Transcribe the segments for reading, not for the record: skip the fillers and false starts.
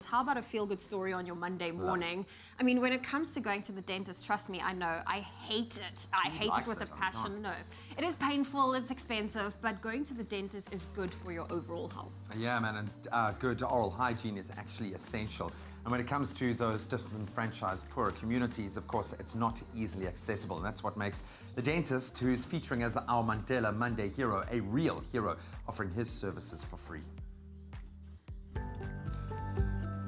How about a feel-good story on your Monday morning? I mean, when it comes to going to the dentist, trust me, I know, I hate it. I hate it with a passion. No, it is painful, it's expensive, but going to the dentist is good for your overall health. Yeah, man, and good oral hygiene is actually essential. And when it comes to those disenfranchised poorer communities, of course, it's not easily accessible. And that's what makes the dentist, who is featuring as our Mandela Monday hero, a real hero, offering his services for free.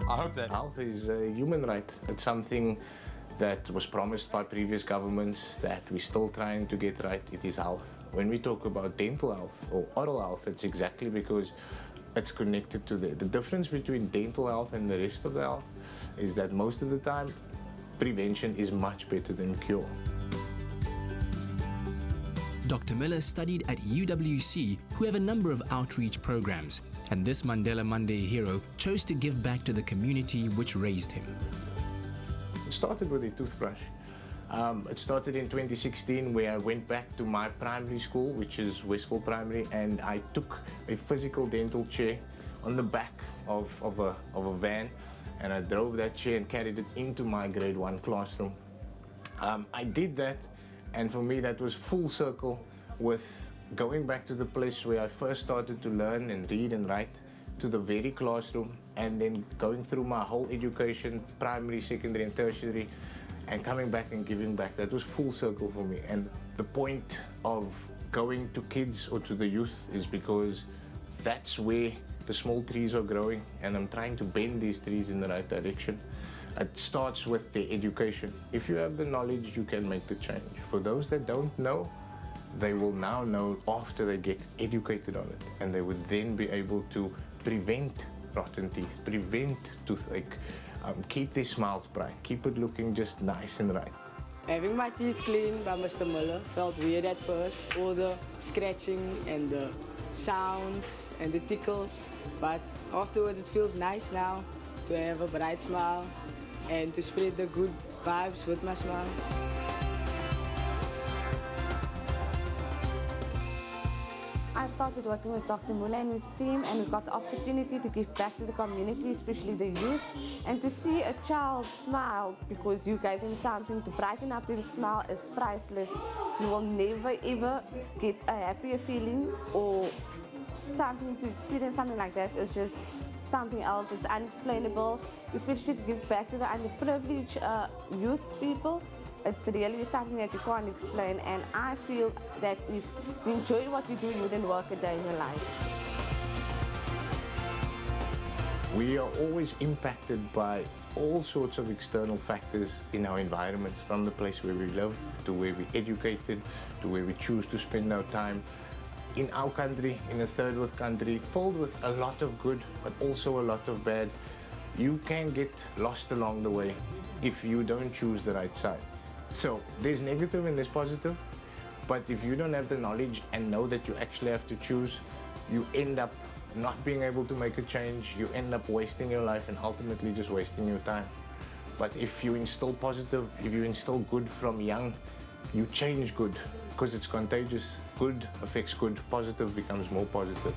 I hope that health is a human right. It's something that was promised by previous governments that we're still trying to get right. It is health. When we talk about dental health or oral health, it's exactly because it's connected to the difference between dental health and the rest of the health is that most of the time, prevention is much better than cure. Dr. Miller studied at UWC, who have a number of outreach programs, and this Mandela Monday hero chose to give back to the community which raised him. It started with a toothbrush. It started in 2016 where I went back to my primary school, which is Westville Primary, and I took a physical dental chair on the back of a van, and I drove that chair and carried it into my grade 1 classroom. I did that, and for me that was full circle with going back to the place where I first started to learn and read and write, to the very classroom, and then going through my whole education, primary, secondary and tertiary, and coming back and giving back. That was full circle for me. And the point of going to kids or to the youth is because that's where the small trees are growing, and I'm trying to bend these trees in the right direction. It starts with the education. If you have the knowledge, you can make the change. For those that don't know, they will now know after they get educated on it, and they would then be able to prevent rotten teeth, prevent toothache, keep their smiles bright, keep it looking just nice and right. Having my teeth cleaned by Mr. Muller felt weird at first, all the scratching and the sounds and the tickles, but afterwards it feels nice now to have a bright smile and to spread the good vibes with my smile. I started working with Dr. Muller and his team, and we got the opportunity to give back to the community, especially the youth, and to see a child smile because you gave them something to brighten up their smile is priceless. You will never ever get a happier feeling, or something to experience something like that is just something else. It's unexplainable, especially to give back to the underprivileged youth people. It's really something that you can't explain, and I feel that if you enjoy what you do, you wouldn't work a day in your life. We are always impacted by all sorts of external factors in our environment, from the place where we live, to where we're educated, to where we choose to spend our time. In our country, in a third world country, filled with a lot of good, but also a lot of bad, you can get lost along the way if you don't choose the right side. So there's negative and there's positive, but if you don't have the knowledge and know that you actually have to choose, you end up not being able to make a change. You end up wasting your life and ultimately just wasting your time. But if you instill positive, if you instill good from young, you change good because it's contagious. Good affects good, positive becomes more positive.